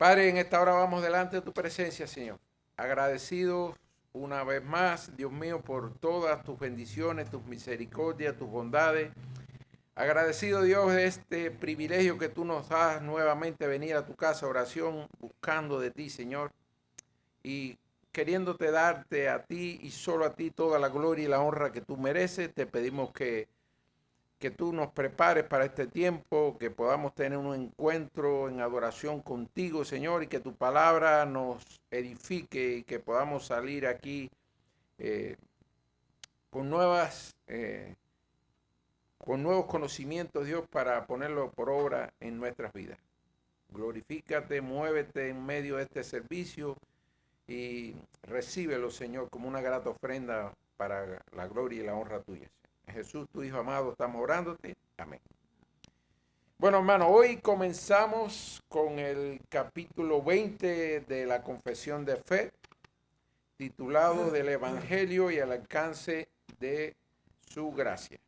Padre, en esta hora vamos delante de tu presencia, Señor. Agradecidos una vez más, Dios mío, por todas tus bendiciones, tus misericordias, tus bondades. Agradecido, Dios, de este privilegio que tú nos das nuevamente venir a tu casa, oración, buscando de ti, Señor, y queriéndote darte a ti y solo a ti toda la gloria y la honra que tú mereces. Te pedimos que tú nos prepares para este tiempo, que podamos tener un encuentro en adoración contigo, Señor, y que tu palabra nos edifique y que podamos salir aquí eh, con con nuevos conocimientos, Dios, para ponerlo por obra en nuestras vidas. Glorifícate, muévete en medio de este servicio y recíbelo, Señor, como una grata ofrenda para la gloria y la honra tuya. Jesús, tu Hijo amado, estamos orándote. Amén. Bueno, hermano, hoy comenzamos con el capítulo 20 de la Confesión de Fe, titulado Del Evangelio y al alcance de su gracia.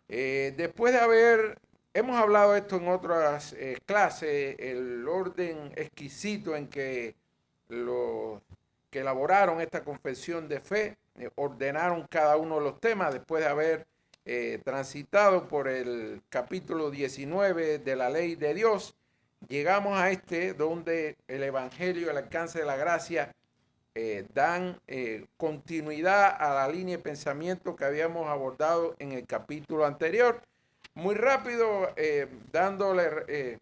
Después de hemos hablado esto en otras clases, el orden exquisito en que los que elaboraron esta confesión de fe ordenaron cada uno de los temas después de haber transitado por el capítulo 19 de la ley de Dios. Llegamos a este donde el Evangelio y el alcance de la gracia dan continuidad a la línea de pensamiento que habíamos abordado en el capítulo anterior. Muy rápido, dándole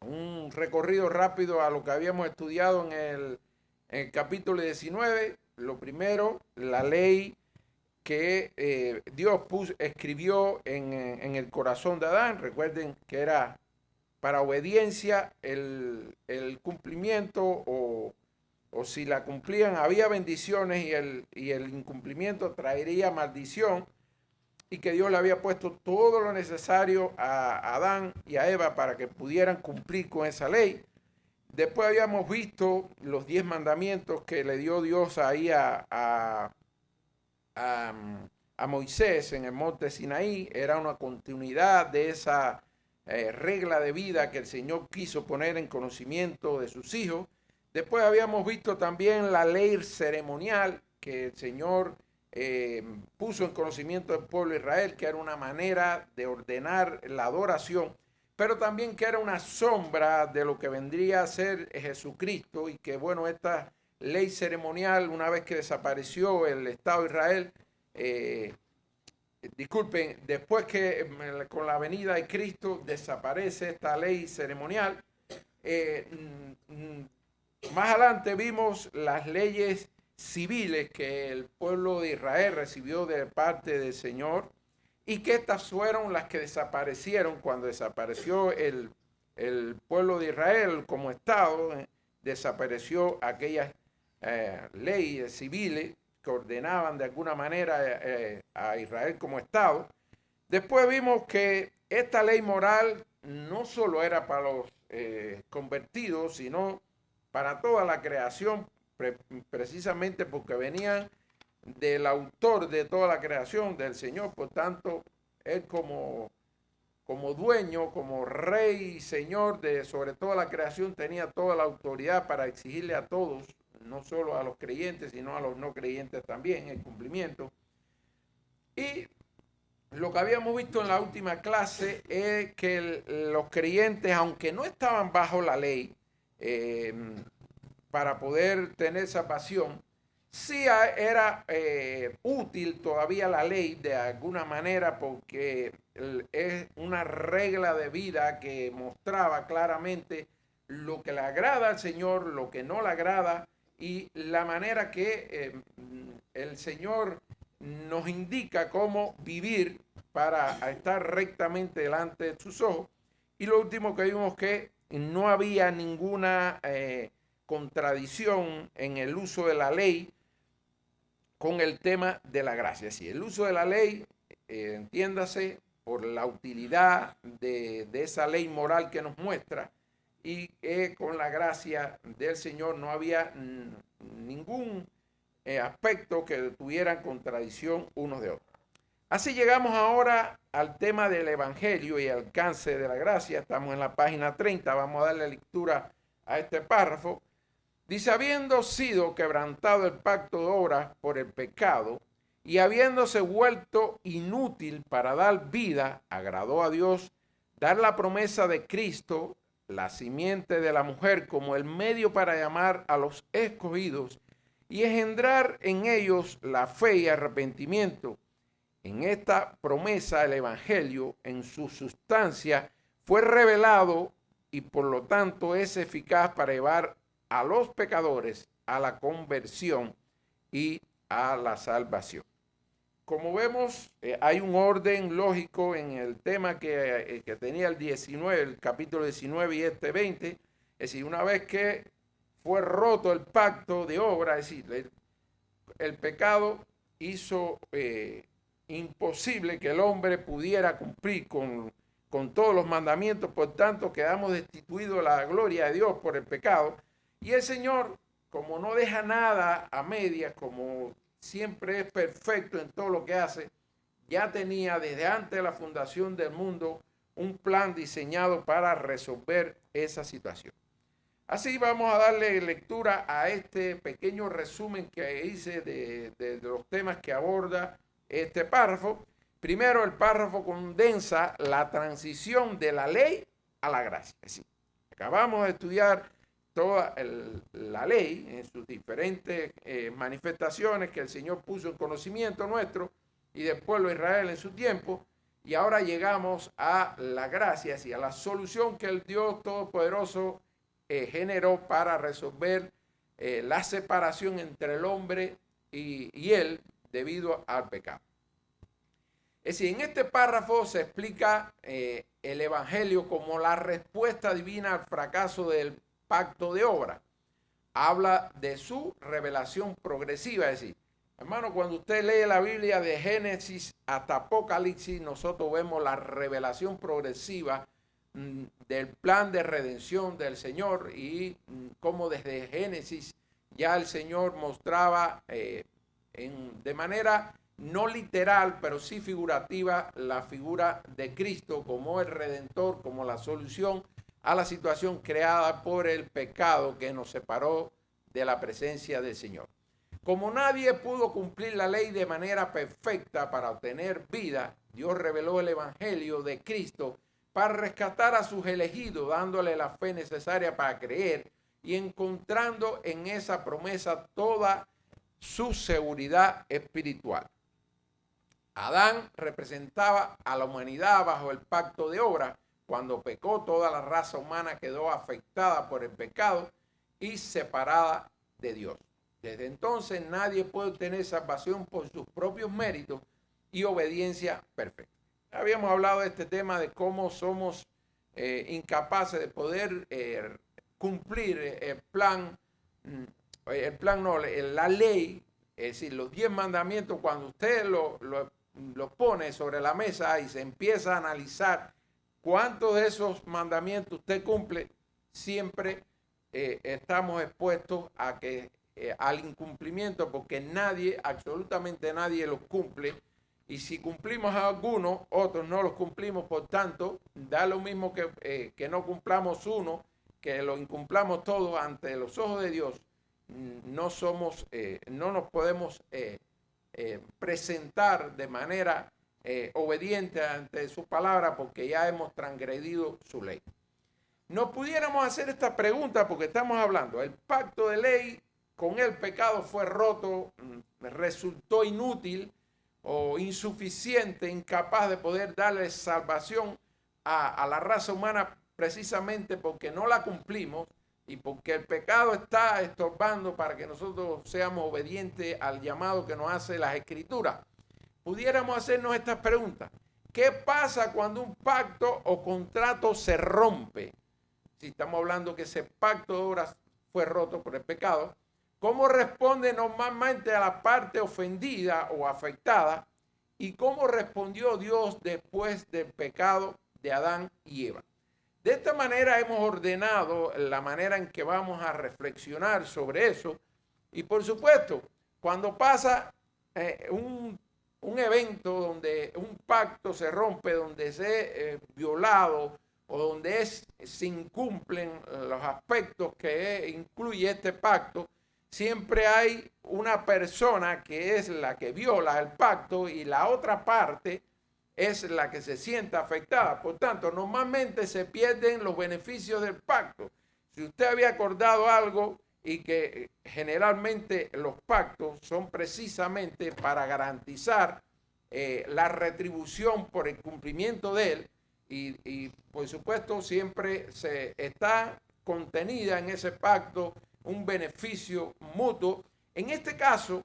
un recorrido rápido a lo que habíamos estudiado en el capítulo 19. Lo primero, la ley que Dios escribió en el corazón de Adán. Recuerden que era para obediencia el cumplimiento o si la cumplían había bendiciones y el incumplimiento traería maldición, y que Dios le había puesto todo lo necesario a Adán y a Eva para que pudieran cumplir con esa ley. Después habíamos visto los 10 mandamientos que le dio Dios ahí a Moisés en el monte Sinaí. Era una continuidad de esa regla de vida que el Señor quiso poner en conocimiento de sus hijos. Después habíamos visto también la ley ceremonial que el Señor puso en conocimiento del pueblo de Israel, que era una manera de ordenar la adoración, pero también que era una sombra de lo que vendría a ser Jesucristo, y que bueno, esta ley ceremonial, una vez que desapareció el Estado de Israel, después que con la venida de Cristo desaparece esta ley ceremonial, más adelante vimos las leyes civiles que el pueblo de Israel recibió de parte del Señor, y que estas fueron las que desaparecieron cuando desapareció el pueblo de Israel como Estado. Desapareció aquellas leyes civiles que ordenaban de alguna manera a Israel como Estado. Después vimos que esta ley moral no solo era para los convertidos, sino para toda la creación, precisamente porque venían del autor de toda la creación, del Señor. Por tanto, él como dueño, como rey y señor de sobre toda la creación, tenía toda la autoridad para exigirle a todos, no solo a los creyentes, sino a los no creyentes también, el cumplimiento. Y lo que habíamos visto en la última clase es que los creyentes, aunque no estaban bajo la ley, para poder tener salvación, sí era útil todavía la ley de alguna manera, porque es una regla de vida que mostraba claramente lo que le agrada al Señor, lo que no le agrada, y la manera que el Señor nos indica cómo vivir para estar rectamente delante de sus ojos. Y lo último que vimos, que no había ninguna contradicción en el uso de la ley con el tema de la gracia. Sí, el uso de la ley, entiéndase, por la utilidad de esa ley moral que nos muestra, y con la gracia del Señor no había ningún aspecto que tuvieran contradicción unos de otros. Así llegamos ahora al tema del Evangelio y alcance de la gracia. Estamos en la página 30. Vamos a darle lectura a este párrafo. Dice, habiendo sido quebrantado el pacto de obras por el pecado y habiéndose vuelto inútil para dar vida, agradó a Dios dar la promesa de Cristo, la simiente de la mujer, como el medio para llamar a los escogidos y engendrar en ellos la fe y arrepentimiento. En esta promesa el Evangelio, en su sustancia, fue revelado y por lo tanto es eficaz para llevar a los pecadores a la conversión y a la salvación. Como vemos, hay un orden lógico en el tema que tenía el 19, el capítulo 19 y este 20. Es decir, una vez que fue roto el pacto de obra, es decir, el pecado hizo imposible que el hombre pudiera cumplir con todos los mandamientos, por tanto quedamos destituidos de la gloria de Dios por el pecado. Y el Señor, como no deja nada a medias, como siempre es perfecto en todo lo que hace, ya tenía desde antes de la fundación del mundo un plan diseñado para resolver esa situación. Así vamos a darle lectura a este pequeño resumen que hice de los temas que aborda este párrafo. Primero, el párrafo condensa la transición de la ley a la gracia. Es decir, acabamos de estudiar toda la ley en sus diferentes manifestaciones que el Señor puso en conocimiento nuestro y del pueblo de Israel en su tiempo, y ahora llegamos a la gracia y a la solución que el Dios Todopoderoso generó para resolver la separación entre el hombre y él debido al pecado. Es decir, en este párrafo se explica el Evangelio como la respuesta divina al fracaso del pacto de obra. Habla de su revelación progresiva. Es decir, hermano, cuando usted lee la Biblia de Génesis hasta Apocalipsis, nosotros vemos la revelación progresiva del plan de redención del Señor y cómo desde Génesis ya el Señor mostraba de manera no literal, pero sí figurativa, la figura de Cristo como el Redentor, como la solución a la situación creada por el pecado que nos separó de la presencia del Señor. Como nadie pudo cumplir la ley de manera perfecta para obtener vida, Dios reveló el Evangelio de Cristo para rescatar a sus elegidos, dándole la fe necesaria para creer y encontrando en esa promesa toda su seguridad espiritual. Adán representaba a la humanidad bajo el pacto de obra. Cuando pecó, toda la raza humana quedó afectada por el pecado y separada de Dios. Desde entonces nadie puede obtener salvación por sus propios méritos y obediencia perfecta. Habíamos hablado de este tema de cómo somos incapaces de poder cumplir la ley, es decir, los 10 mandamientos. Cuando usted lo pone sobre la mesa y se empieza a analizar cuántos de esos mandamientos usted cumple, siempre estamos expuestos a al incumplimiento, porque nadie, absolutamente nadie los cumple. Y si cumplimos algunos, otros no los cumplimos. Por tanto, da lo mismo que no cumplamos uno, que lo incumplamos todos ante los ojos de Dios. No nos podemos presentar de manera obediente ante su palabra, porque ya hemos transgredido su ley. No pudiéramos hacer esta pregunta porque estamos hablando, el pacto de ley con el pecado fue roto, resultó inútil o insuficiente, incapaz de poder darle salvación a la raza humana, precisamente porque no la cumplimos y porque el pecado está estorbando para que nosotros seamos obedientes al llamado que nos hace las Escrituras. Pudiéramos hacernos estas preguntas. ¿Qué pasa cuando un pacto o contrato se rompe? Si estamos hablando que ese pacto de obras fue roto por el pecado, ¿cómo responde normalmente a la parte ofendida o afectada? ¿Y cómo respondió Dios después del pecado de Adán y Eva? De esta manera hemos ordenado la manera en que vamos a reflexionar sobre eso. Y por supuesto, cuando pasa un evento donde un pacto se rompe, donde se ha violado o donde se incumplen los aspectos que incluye este pacto, siempre hay una persona que es la que viola el pacto y la otra parte es la que se siente afectada. Por tanto, normalmente se pierden los beneficios del pacto. Si usted había acordado algo y que generalmente los pactos son precisamente para garantizar la retribución por el cumplimiento de él, y por supuesto siempre se está contenida en ese pacto un beneficio mutuo. En este caso,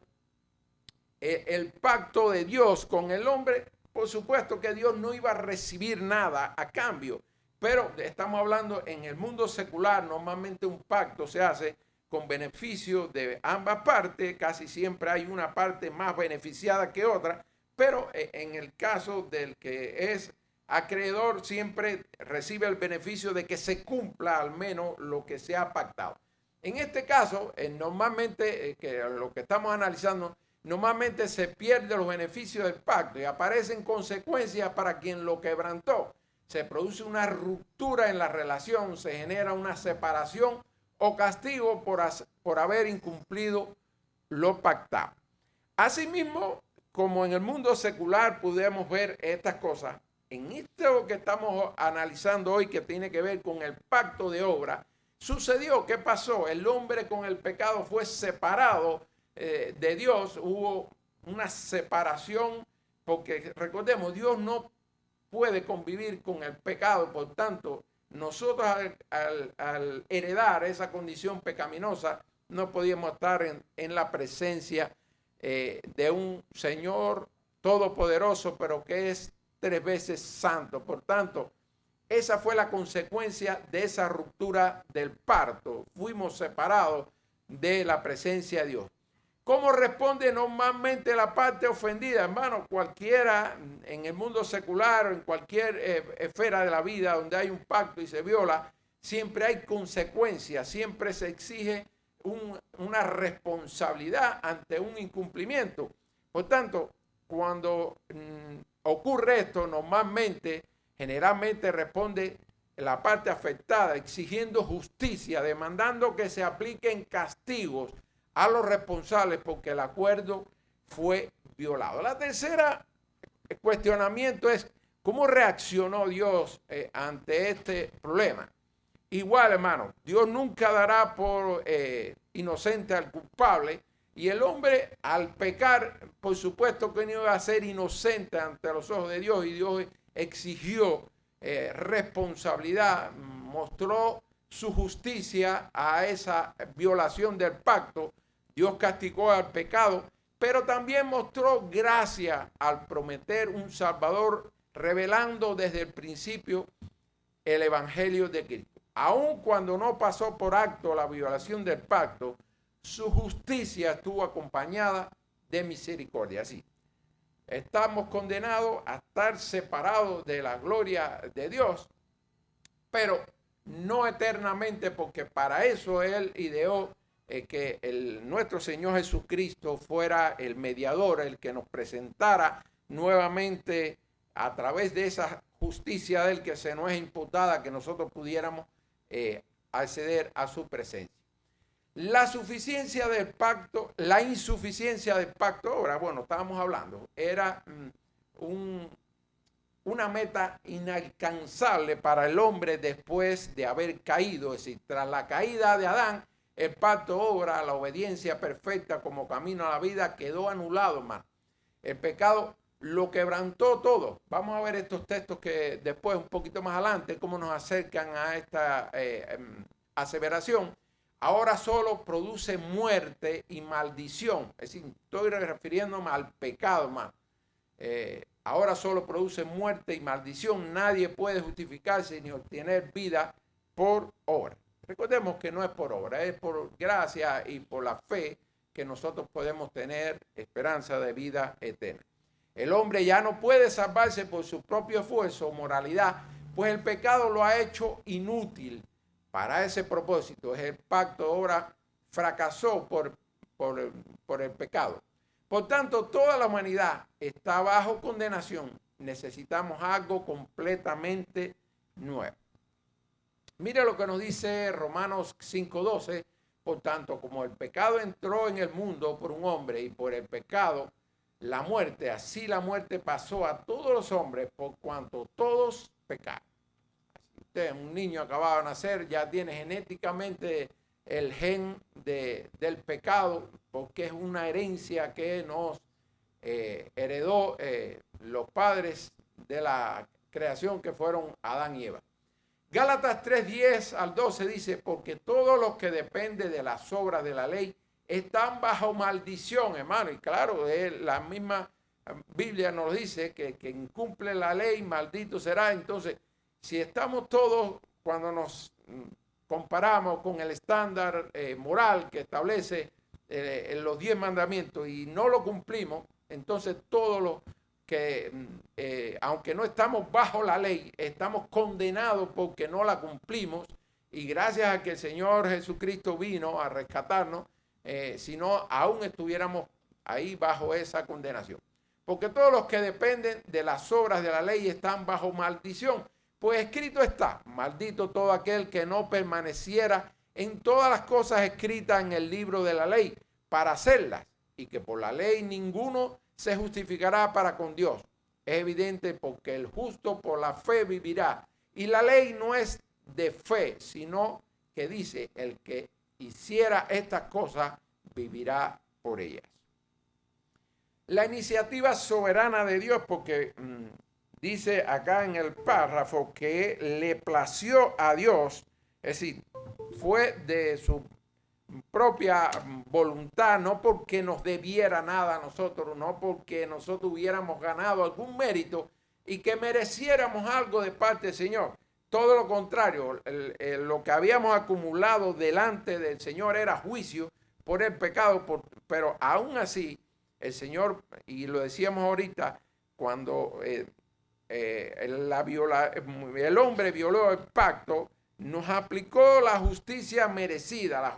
el pacto de Dios con el hombre, por supuesto que Dios no iba a recibir nada a cambio, pero estamos hablando en el mundo secular, normalmente un pacto se hace con beneficio de ambas partes, casi siempre hay una parte más beneficiada que otra, pero en el caso del que es acreedor siempre recibe el beneficio de que se cumpla al menos lo que se ha pactado. En este caso, normalmente, que lo que estamos analizando, normalmente se pierden los beneficios del pacto y aparecen consecuencias para quien lo quebrantó. Se produce una ruptura en la relación, se genera una separación o castigo por haber incumplido lo pactado. Asimismo, como en el mundo secular podemos ver estas cosas, en esto que estamos analizando hoy, que tiene que ver con el pacto de obra, sucedió, ¿qué pasó? El hombre con el pecado fue separado de Dios, hubo una separación, porque recordemos, Dios no puede convivir con el pecado, por tanto, nosotros al heredar esa condición pecaminosa, no podíamos estar en la presencia de un Señor todopoderoso, pero que es 3 veces santo. Por tanto, esa fue la consecuencia de esa ruptura del pacto. Fuimos separados de la presencia de Dios. ¿Cómo responde normalmente la parte ofendida? Hermano, cualquiera en el mundo secular o en cualquier esfera de la vida donde hay un pacto y se viola, siempre hay consecuencias, siempre se exige una responsabilidad ante un incumplimiento. Por tanto, cuando ocurre esto, normalmente, generalmente responde la parte afectada exigiendo justicia, demandando que se apliquen castigos a los responsables porque el acuerdo fue violado. La tercera cuestionamiento es cómo reaccionó Dios ante este problema. Igual, hermano, Dios nunca dará por inocente al culpable. Y el hombre, al pecar, por supuesto que no iba a ser inocente ante los ojos de Dios. Y Dios exigió responsabilidad, mostró su justicia a esa violación del pacto. Dios castigó al pecado, pero también mostró gracia al prometer un Salvador, revelando desde el principio el Evangelio de Cristo. Aun cuando no pasó por acto la violación del pacto, su justicia estuvo acompañada de misericordia. Así, estamos condenados a estar separados de la gloria de Dios, pero no eternamente, porque para eso Él ideó que nuestro Señor Jesucristo fuera el mediador, el que nos presentara nuevamente a través de esa justicia de Él que se nos es imputada, que nosotros pudiéramos acceder a su presencia. La suficiencia del pacto, la insuficiencia del pacto ahora, bueno, estábamos hablando, era una meta inalcanzable para el hombre después de haber caído. Es decir, tras la caída de Adán, el pacto obra, la obediencia perfecta como camino a la vida quedó anulado, hermano. El pecado lo quebrantó todo. Vamos a ver estos textos que después, un poquito más adelante, cómo nos acercan a esta aseveración. Ahora solo produce muerte y maldición. Es decir, estoy refiriéndome al pecado, hermano. Ahora solo produce muerte y maldición. Nadie puede justificarse ni obtener vida por obra. Recordemos que no es por obra, es por gracia y por la fe que nosotros podemos tener esperanza de vida eterna. El hombre ya no puede salvarse por su propio esfuerzo o moralidad, pues el pecado lo ha hecho inútil para ese propósito. El pacto ahora fracasó por el pecado. Por tanto, toda la humanidad está bajo condenación. Necesitamos algo completamente nuevo. Mira lo que nos dice Romanos 5:12. Por tanto, como el pecado entró en el mundo por un hombre y por el pecado la muerte, así la muerte pasó a todos los hombres por cuanto todos pecaron. Usted, un niño acabado de nacer, ya tiene genéticamente el gen del pecado, porque es una herencia que nos heredó los padres de la creación, que fueron Adán y Eva. Gálatas 3:10 al 12 dice, porque todos los que dependen de las obras de la ley están bajo maldición, hermano. Y claro, la misma Biblia nos dice que quien incumple la ley, maldito será. Entonces, si estamos todos, cuando nos comparamos con el estándar moral que establece los 10 mandamientos y no lo cumplimos, entonces todos los que, aunque no estamos bajo la ley, estamos condenados porque no la cumplimos, y gracias a que el Señor Jesucristo vino a rescatarnos, si no, aún estuviéramos ahí bajo esa condenación. Porque todos los que dependen de las obras de la ley están bajo maldición. Pues escrito está, maldito todo aquel que no permaneciera en todas las cosas escritas en el libro de la ley para hacerlas, y que por la ley ninguno se justificará para con Dios. Es evidente porque el justo por la fe vivirá. Y la ley no es de fe, sino que dice, el que hiciera estas cosas vivirá por ellas. La iniciativa soberana de Dios, porque dice acá en el párrafo que le plació a Dios, es decir, fue de su propia voluntad, no porque nos debiera nada a nosotros, no porque nosotros hubiéramos ganado algún mérito y que mereciéramos algo de parte del Señor. Todo lo contrario, lo que habíamos acumulado delante del Señor era juicio por el pecado, pero aún así el Señor, y lo decíamos ahorita, cuando el hombre violó el pacto, nos aplicó la justicia merecida,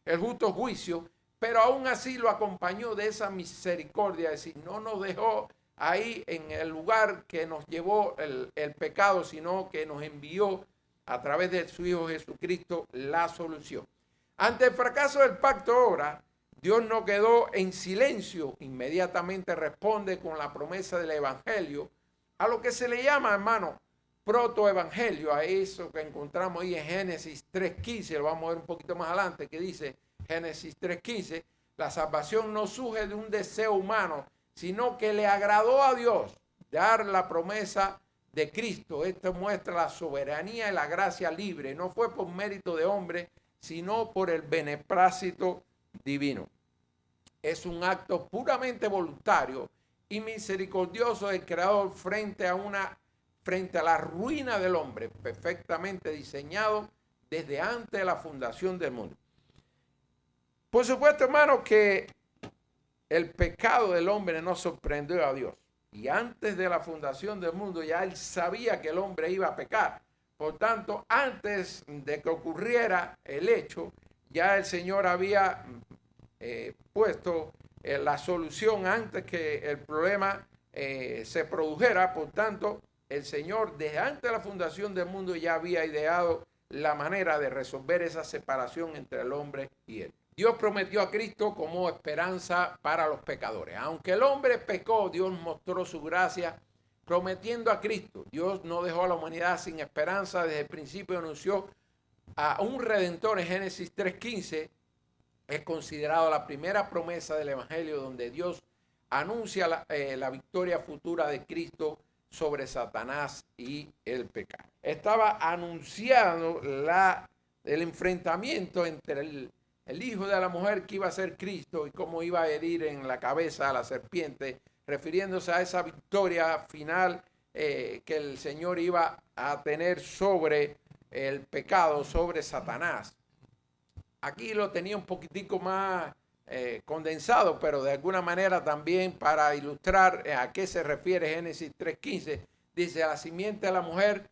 el justo juicio, pero aún así lo acompañó de esa misericordia, es decir, no nos dejó ahí en el lugar que nos llevó el pecado, sino que nos envió a través de su Hijo Jesucristo la solución. Ante el fracaso del pacto ahora, Dios no quedó en silencio, inmediatamente responde con la promesa del Evangelio, a lo que se le llama, hermano, protoevangelio, a eso que encontramos ahí en Génesis 3:15, lo vamos a ver un poquito más adelante, que dice Génesis 3:15, la salvación no surge de un deseo humano, sino que le agradó a Dios dar la promesa de Cristo. Esto muestra la soberanía y la gracia libre, no fue por mérito de hombre, sino por el beneplácito divino. Es un acto puramente voluntario y misericordioso del Creador frente a la ruina del hombre, perfectamente diseñado desde antes de la fundación del mundo. Por supuesto, hermano, que el pecado del hombre no sorprendió a Dios. Y antes de la fundación del mundo ya él sabía que el hombre iba a pecar. Por tanto, antes de que ocurriera el hecho, ya el Señor había puesto la solución antes que el problema se produjera. Por tanto, el Señor desde antes de la fundación del mundo ya había ideado la manera de resolver esa separación entre el hombre y él. Dios prometió a Cristo como esperanza para los pecadores. Aunque el hombre pecó, Dios mostró su gracia prometiendo a Cristo. Dios no dejó a la humanidad sin esperanza. Desde el principio anunció a un redentor en Génesis 3:15. Es considerado la primera promesa del Evangelio donde Dios anuncia la victoria futura de Cristo sobre Satanás y el pecado. Estaba anunciado el enfrentamiento entre el hijo de la mujer que iba a ser Cristo y cómo iba a herir en la cabeza a la serpiente, refiriéndose a esa victoria final que el Señor iba a tener sobre el pecado, sobre Satanás. Aquí lo tenía un poquitico más condensado, pero de alguna manera también para ilustrar a qué se refiere Génesis 3:15. Dice, a la simiente de la mujer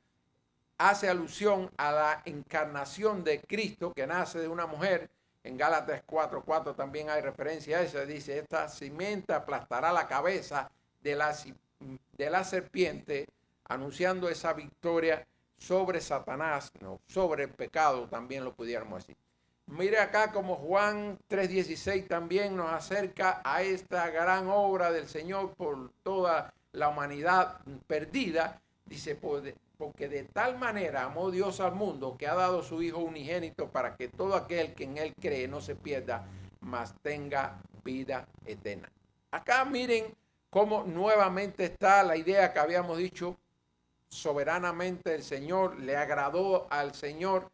hace alusión a la encarnación de Cristo que nace de una mujer. En Gálatas 4:4 también hay referencia a eso. Dice, esta simiente aplastará la cabeza de la serpiente, anunciando esa victoria sobre Satanás, no, sobre el pecado, también lo pudiéramos decir. Mire acá como Juan 3:16 también nos acerca a esta gran obra del Señor por toda la humanidad perdida. Dice, porque de tal manera amó Dios al mundo que ha dado su Hijo unigénito para que todo aquel que en Él cree no se pierda, mas tenga vida eterna. Acá miren cómo nuevamente está la idea que habíamos dicho. Soberanamente el Señor, le agradó al Señor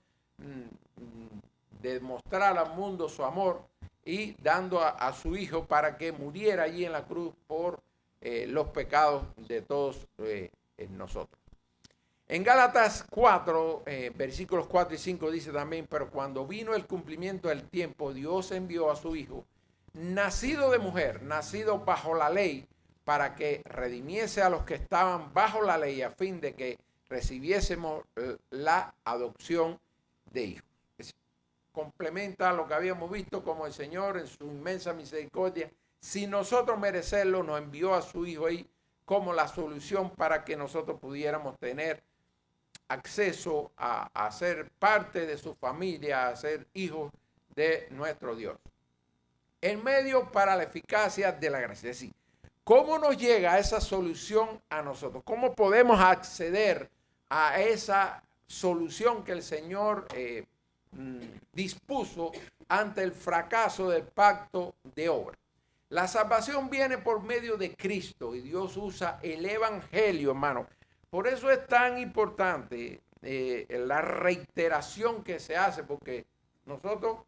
demostrar al mundo su amor y dando a su Hijo para que muriera allí en la cruz por los pecados de todos nosotros. En Gálatas 4, versículos 4 y 5 dice también, pero cuando vino el cumplimiento del tiempo, Dios envió a su Hijo, nacido de mujer, nacido bajo la ley, para que redimiese a los que estaban bajo la ley a fin de que recibiésemos la adopción de hijos. Complementa lo que habíamos visto, como el Señor en su inmensa misericordia, sin nosotros merecerlo, nos envió a su Hijo ahí como la solución para que nosotros pudiéramos tener acceso a ser parte de su familia, a ser hijos de nuestro Dios. El medio para la eficacia de la gracia. Es decir, ¿cómo nos llega esa solución a nosotros? ¿Cómo podemos acceder a esa solución que el Señor dispuso ante el fracaso del pacto de obra? La salvación viene por medio de Cristo y Dios usa el Evangelio, hermano. Por eso es tan importante la reiteración que se hace, porque nosotros,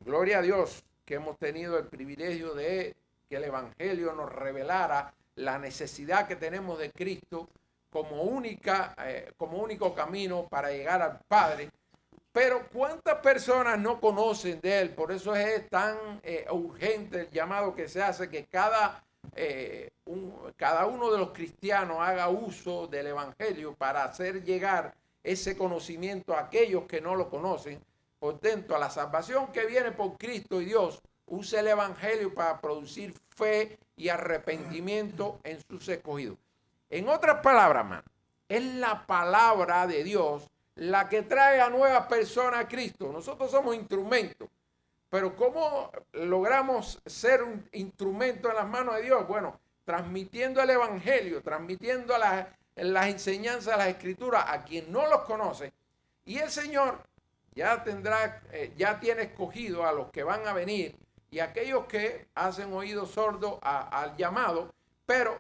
gloria a Dios, que hemos tenido el privilegio de que el Evangelio nos revelara la necesidad que tenemos de Cristo como único camino para llegar al Padre. Pero ¿cuántas personas no conocen de Él? Por eso es tan urgente el llamado que se hace, que cada uno de los cristianos haga uso del Evangelio para hacer llegar ese conocimiento a aquellos que no lo conocen. Por tanto, a la salvación que viene por Cristo y Dios, use el Evangelio para producir fe y arrepentimiento en sus escogidos. En otras palabras, man, es la palabra de Dios la que trae a nuevas personas a Cristo. Nosotros somos instrumentos. Pero ¿cómo logramos ser un instrumento en las manos de Dios? Bueno, transmitiendo el Evangelio, transmitiendo las enseñanzas de las Escrituras a quien no los conoce. Y el Señor ya tiene escogido a los que van a venir y aquellos que hacen oído sordo al llamado, pero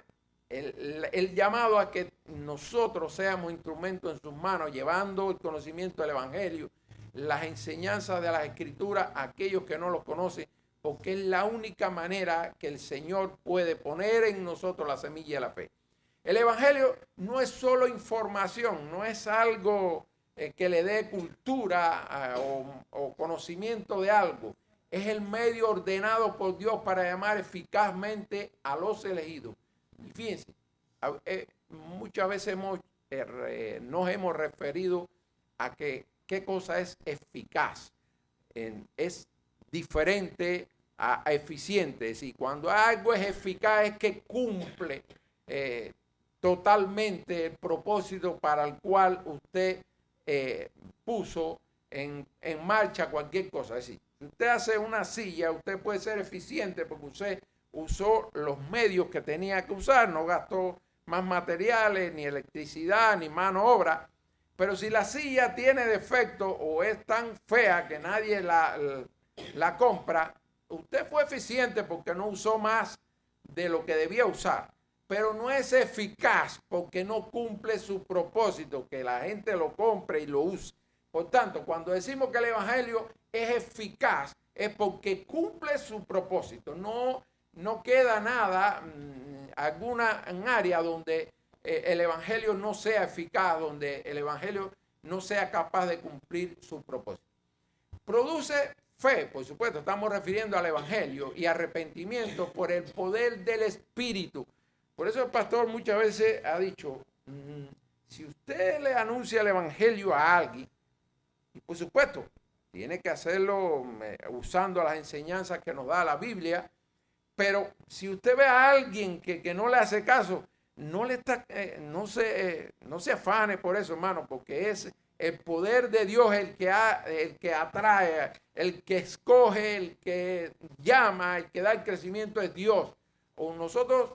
el llamado a que nosotros seamos instrumentos en sus manos, llevando el conocimiento del Evangelio, las enseñanzas de las Escrituras a aquellos que no los conocen, porque es la única manera que el Señor puede poner en nosotros la semilla de la fe. El Evangelio no es solo información, no es algo que le dé cultura o conocimiento de algo. Es el medio ordenado por Dios para llamar eficazmente a los elegidos. Y fíjense, muchas veces nos hemos referido a qué cosa es eficaz. Es diferente a eficiente. Es decir, cuando algo es eficaz es que cumple totalmente el propósito para el cual usted puso en marcha cualquier cosa. Es decir, si usted hace una silla, usted puede ser eficiente porque usted usó los medios que tenía que usar, no gastó más materiales, ni electricidad, ni mano obra. Pero si la silla tiene defecto o es tan fea que nadie la compra, usted fue eficiente porque no usó más de lo que debía usar. Pero no es eficaz porque no cumple su propósito, que la gente lo compre y lo use. Por tanto, cuando decimos que el Evangelio es eficaz, es porque cumple su propósito. No queda nada, alguna área donde el Evangelio no sea eficaz, donde el Evangelio no sea capaz de cumplir su propósito. Produce fe, por supuesto, estamos refiriendo al Evangelio, y arrepentimiento por el poder del Espíritu. Por eso el pastor muchas veces ha dicho, si usted le anuncia el Evangelio a alguien, y por supuesto, tiene que hacerlo usando las enseñanzas que nos da la Biblia, pero si usted ve a alguien que no le hace caso, no se afane por eso, hermano, porque es el poder de Dios el que atrae, el que escoge, el que llama, el que da el crecimiento es Dios. O nosotros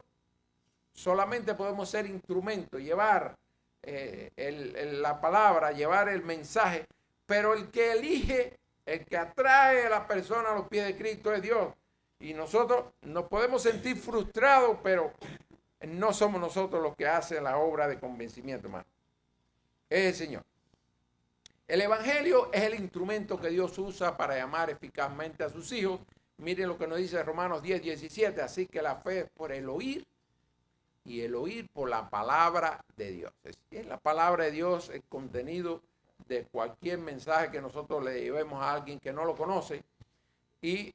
solamente podemos ser instrumentos, llevar la palabra, llevar el mensaje, pero el que elige, el que atrae a la persona a los pies de Cristo es Dios. Y nosotros nos podemos sentir frustrados, pero no somos nosotros los que hacen la obra de convencimiento, hermano. Es el Señor. El Evangelio es el instrumento que Dios usa para llamar eficazmente a sus hijos. Miren lo que nos dice Romanos 10:17. Así que la fe es por el oír y el oír por la palabra de Dios. Es la palabra de Dios el contenido de cualquier mensaje que nosotros le llevemos a alguien que no lo conoce. Y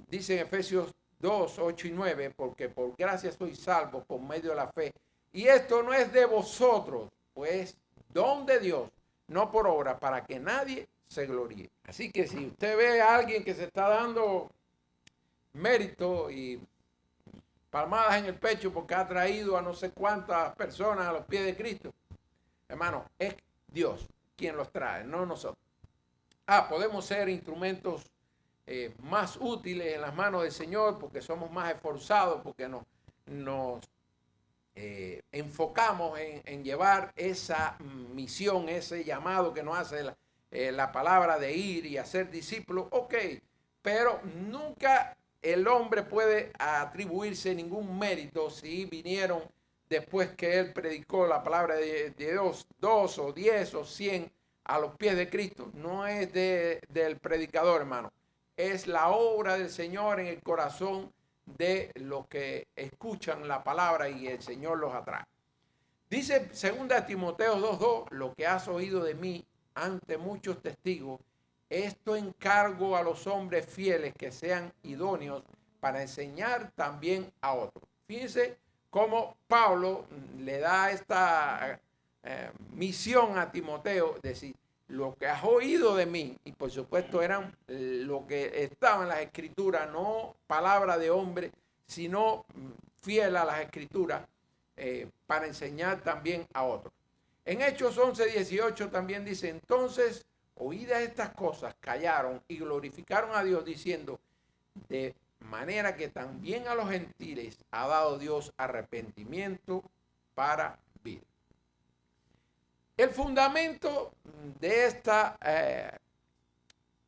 dice en Efesios 2:8 y 9, porque por gracia sois salvos por medio de la fe. Y esto no es de vosotros, pues don de Dios, no por obra, para que nadie se gloríe. Así que si usted ve a alguien que se está dando mérito y palmadas en el pecho porque ha traído a no sé cuántas personas a los pies de Cristo, hermano, es Dios quien los trae, no nosotros. Podemos ser instrumentos más útiles en las manos del Señor porque somos más esforzados, porque nos enfocamos en llevar esa misión, ese llamado que nos hace la palabra de ir y hacer discípulos. Ok, pero nunca el hombre puede atribuirse ningún mérito si vinieron después que él predicó la palabra de Dios 2 o 10 o 100 a los pies de Cristo. No es del predicador, hermano. Es la obra del Señor en el corazón de los que escuchan la palabra y el Señor los atrae. Dice 2 Timoteo 2:2, lo que has oído de mí ante muchos testigos, esto encargo a los hombres fieles que sean idóneos para enseñar también a otros. Fíjense cómo Pablo le da esta misión a Timoteo, decir, lo que has oído de mí, y por supuesto eran lo que estaba en las escrituras, no palabra de hombre, sino fiel a las escrituras, para enseñar también a otros. En Hechos 11:18 también dice, entonces, oídas estas cosas, callaron y glorificaron a Dios diciendo, de manera que también a los gentiles ha dado Dios arrepentimiento para vida. El fundamento de esta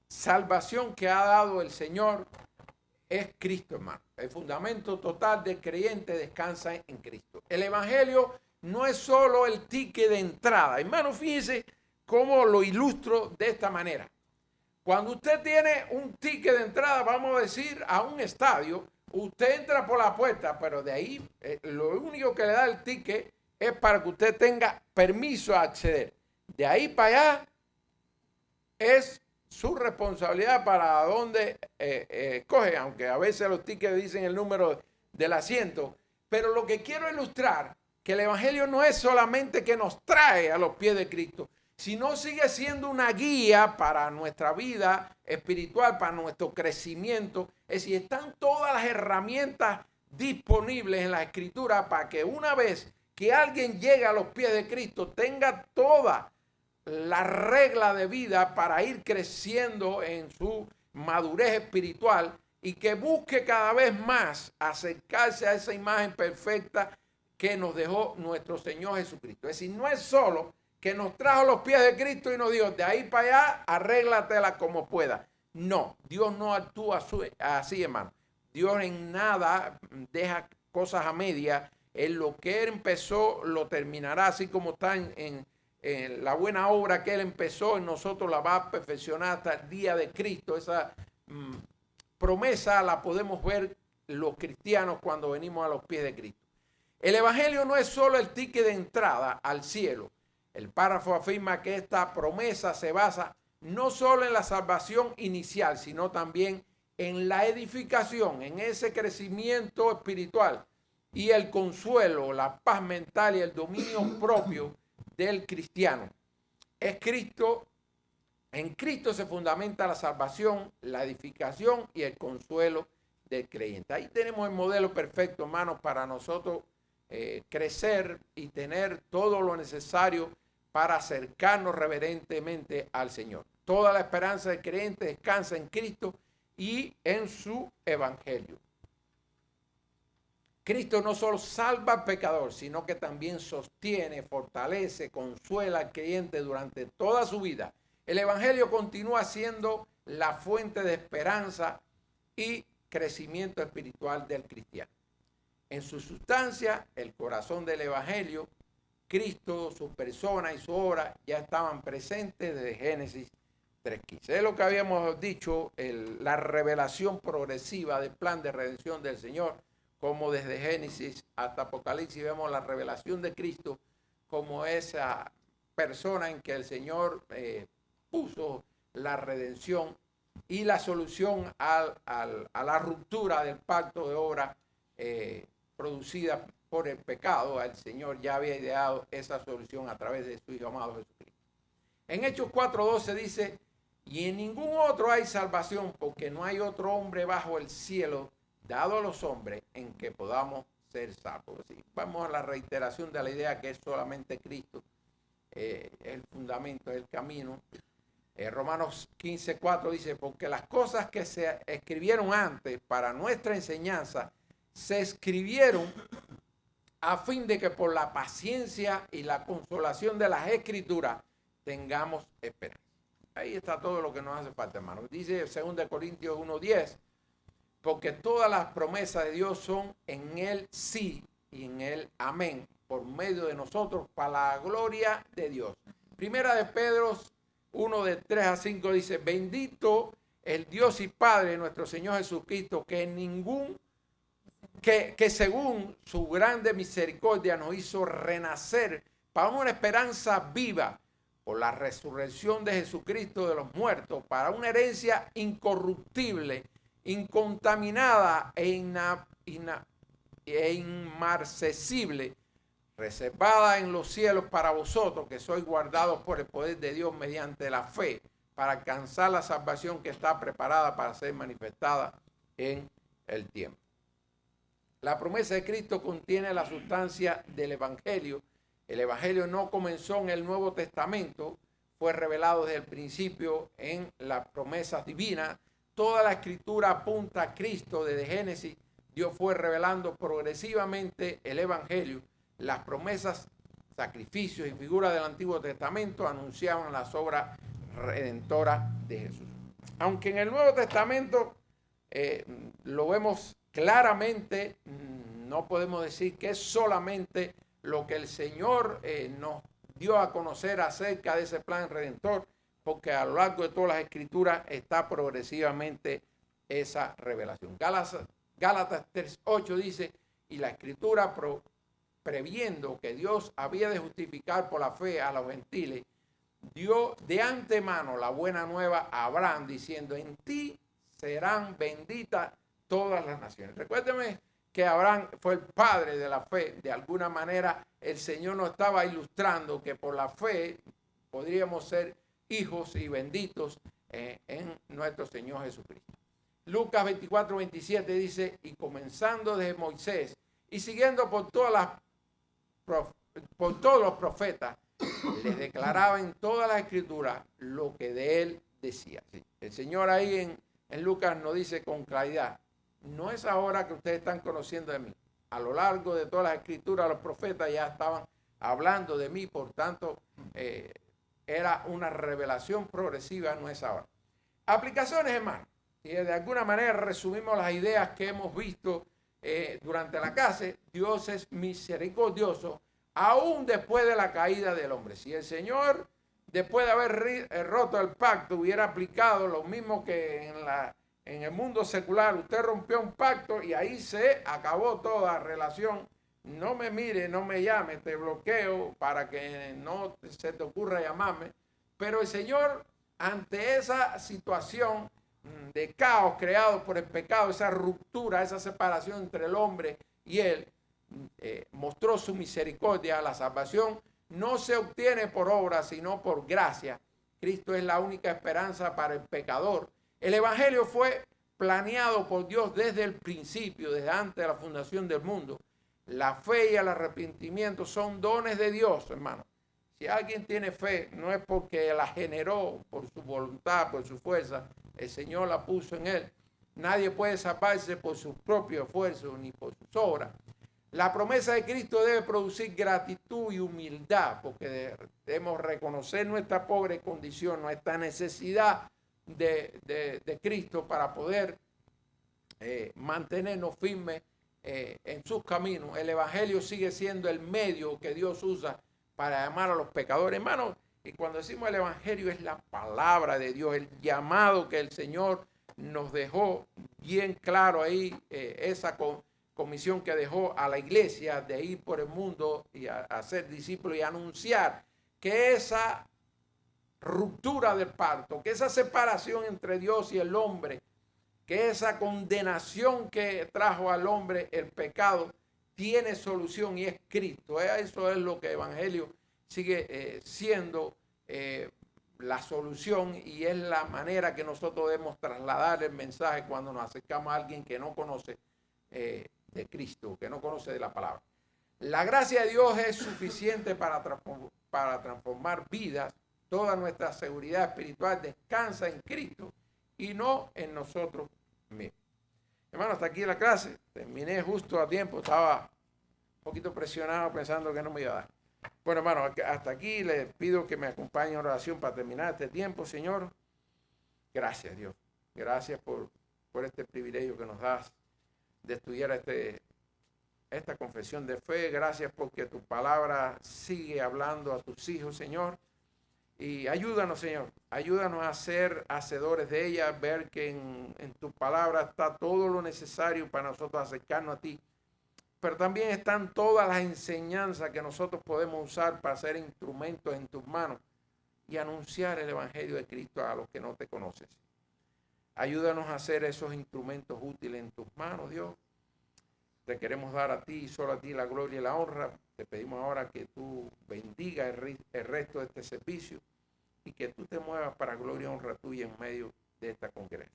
salvación que ha dado el Señor es Cristo, hermano. El fundamento total del creyente descansa en Cristo. El Evangelio no es solo el ticket de entrada. Hermano, fíjese cómo lo ilustro de esta manera. Cuando usted tiene un ticket de entrada, vamos a decir, a un estadio, usted entra por la puerta, pero de ahí lo único que le da el ticket es para que usted tenga permiso a acceder. De ahí para allá es su responsabilidad para dónde coge, aunque a veces los tickets dicen el número del asiento. Pero lo que quiero ilustrar, que el Evangelio no es solamente que nos trae a los pies de Cristo, sino sigue siendo una guía para nuestra vida espiritual, para nuestro crecimiento. Es decir, están todas las herramientas disponibles en la Escritura para que una vez que alguien llegue a los pies de Cristo tenga toda la regla de vida para ir creciendo en su madurez espiritual y que busque cada vez más acercarse a esa imagen perfecta que nos dejó nuestro Señor Jesucristo. Es decir, no es solo que nos trajo a los pies de Cristo y nos dijo, de ahí para allá, arréglatela como pueda. No, Dios no actúa así, hermano. Dios en nada deja cosas a media. En lo que Él empezó, lo terminará, así como está en la buena obra que Él empezó, en nosotros la va a perfeccionar hasta el día de Cristo. Esa promesa la podemos ver los cristianos cuando venimos a los pies de Cristo. El Evangelio no es solo el ticket de entrada al cielo. El párrafo afirma que esta promesa se basa no solo en la salvación inicial, sino también en la edificación, en ese crecimiento espiritual y el consuelo, la paz mental y el dominio propio del cristiano. Es Cristo, en Cristo se fundamenta la salvación, la edificación y el consuelo del creyente. Ahí tenemos el modelo perfecto, hermanos, para nosotros crecer y tener todo lo necesario para acercarnos reverentemente al Señor. Toda la esperanza del creyente descansa en Cristo y en su evangelio. Cristo no solo salva al pecador, sino que también sostiene, fortalece, consuela al creyente durante toda su vida. El evangelio continúa siendo la fuente de esperanza y crecimiento espiritual del cristiano. En su sustancia, el corazón del evangelio, Cristo, su persona y su obra ya estaban presentes desde Génesis 3:15. Es lo que habíamos dicho, la revelación progresiva del plan de redención del Señor, como desde Génesis hasta Apocalipsis vemos la revelación de Cristo como esa persona en que el Señor puso la redención y la solución a la ruptura del pacto de obra producida por el pecado. El Señor ya había ideado esa solución a través de su Hijo amado Jesucristo. En Hechos 4:12 dice, y en ningún otro hay salvación, porque no hay otro hombre bajo el cielo dado a los hombres en que podamos ser salvos. ¿Sí? Vamos a la reiteración de la idea que es solamente Cristo, el fundamento, el camino. Romanos 15:4 dice, porque las cosas que se escribieron antes para nuestra enseñanza, se escribieron a fin de que por la paciencia y la consolación de las Escrituras tengamos esperanza. Ahí está todo lo que nos hace falta, hermanos. Dice 2 Corintios 1:10, porque todas las promesas de Dios son en Él sí y en Él amén, por medio de nosotros, para la gloria de Dios. Primera de Pedro 1:3-5 dice, bendito el Dios y Padre de nuestro Señor Jesucristo, que según su grande misericordia nos hizo renacer para una esperanza viva por la resurrección de Jesucristo de los muertos, para una herencia incorruptible, incontaminada e inmarcesible, reservada en los cielos para vosotros, que sois guardados por el poder de Dios mediante la fe, para alcanzar la salvación que está preparada para ser manifestada en el tiempo. La promesa de Cristo contiene la sustancia del Evangelio. El Evangelio no comenzó en el Nuevo Testamento, fue revelado desde el principio en las promesas divinas. Toda la Escritura apunta a Cristo desde Génesis. Dios fue revelando progresivamente el Evangelio. Las promesas, sacrificios y figuras del Antiguo Testamento anunciaban las obras redentoras de Jesús. Aunque en el Nuevo Testamento lo vemos claramente, no podemos decir que es solamente lo que el Señor nos dio a conocer acerca de ese plan redentor, porque a lo largo de todas las Escrituras está progresivamente esa revelación. Gálatas 3:8 dice, y la Escritura previendo que Dios había de justificar por la fe a los gentiles, dio de antemano la buena nueva a Abraham, diciendo, en ti serán benditas todas las naciones. Recuérdeme que Abraham fue el padre de la fe. De alguna manera el Señor nos estaba ilustrando que por la fe podríamos ser hijos y benditos en nuestro Señor Jesucristo. Lucas 24:27 dice, y comenzando desde Moisés y siguiendo por todos los profetas, les declaraba en todas las Escrituras lo que de él decía. Sí, el Señor ahí en Lucas nos dice con claridad, no es ahora que ustedes están conociendo de mí. A lo largo de todas las Escrituras, los profetas ya estaban hablando de mí, por tanto, era una revelación progresiva, no es ahora. Aplicaciones, hermanos. Y de alguna manera resumimos las ideas que hemos visto durante la clase. Dios es misericordioso, aún después de la caída del hombre. Si el Señor, después de haber roto el pacto, hubiera aplicado lo mismo que en el mundo secular, usted rompió un pacto y ahí se acabó toda relación. No me mire, no me llame, te bloqueo para que no se te ocurra llamarme. Pero el Señor, ante esa situación de caos creado por el pecado, esa ruptura, esa separación entre el hombre y él, mostró su misericordia. La salvación no se obtiene por obra, sino por gracia. Cristo es la única esperanza para el pecador. El Evangelio fue planeado por Dios desde el principio, desde antes de la fundación del mundo. La fe y el arrepentimiento son dones de Dios, hermano. Si alguien tiene fe, no es porque la generó por su voluntad, por su fuerza. El Señor la puso en él. Nadie puede salvarse por su propio esfuerzo ni por sus obras. La promesa de Cristo debe producir gratitud y humildad, porque debemos reconocer nuestra pobre condición, nuestra necesidad de Cristo para poder mantenernos firmes en sus caminos. El Evangelio sigue siendo el medio que Dios usa para llamar a los pecadores, hermanos. Y cuando decimos el Evangelio es la palabra de Dios, el llamado que el Señor nos dejó bien claro ahí, esa comisión que dejó a la iglesia de ir por el mundo y a ser discípulos y anunciar que esa ruptura del pacto, que esa separación entre Dios y el hombre, que esa condenación que trajo al hombre el pecado, tiene solución y es Cristo. Eso es lo que el Evangelio sigue siendo la solución y es la manera que nosotros debemos trasladar el mensaje cuando nos acercamos a alguien que no conoce de Cristo, que no conoce de la palabra. La gracia de Dios es suficiente para transformar vidas. Toda nuestra seguridad espiritual descansa en Cristo y no en nosotros mismos. Hermano, hasta aquí la clase. Terminé justo a tiempo. Estaba un poquito presionado pensando que no me iba a dar. Bueno, hermano, hasta aquí les pido que me acompañen en oración para terminar este tiempo, Señor. Gracias, Dios. Gracias por este privilegio que nos das de estudiar esta confesión de fe. Gracias porque tu palabra sigue hablando a tus hijos, Señor. Y ayúdanos, Señor. Ayúdanos a ser hacedores de ella, ver que en tu palabra está todo lo necesario para nosotros acercarnos a ti. Pero también están todas las enseñanzas que nosotros podemos usar para ser instrumentos en tus manos y anunciar el Evangelio de Cristo a los que no te conocen. Ayúdanos a hacer esos instrumentos útiles en tus manos, Dios. Te queremos dar a ti y solo a ti la gloria y la honra. Te pedimos ahora que tú bendiga el resto de este servicio y que tú te muevas para gloria y honra tuya en medio de esta congregación.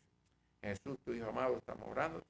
Jesús, tu Hijo amado, estamos orando.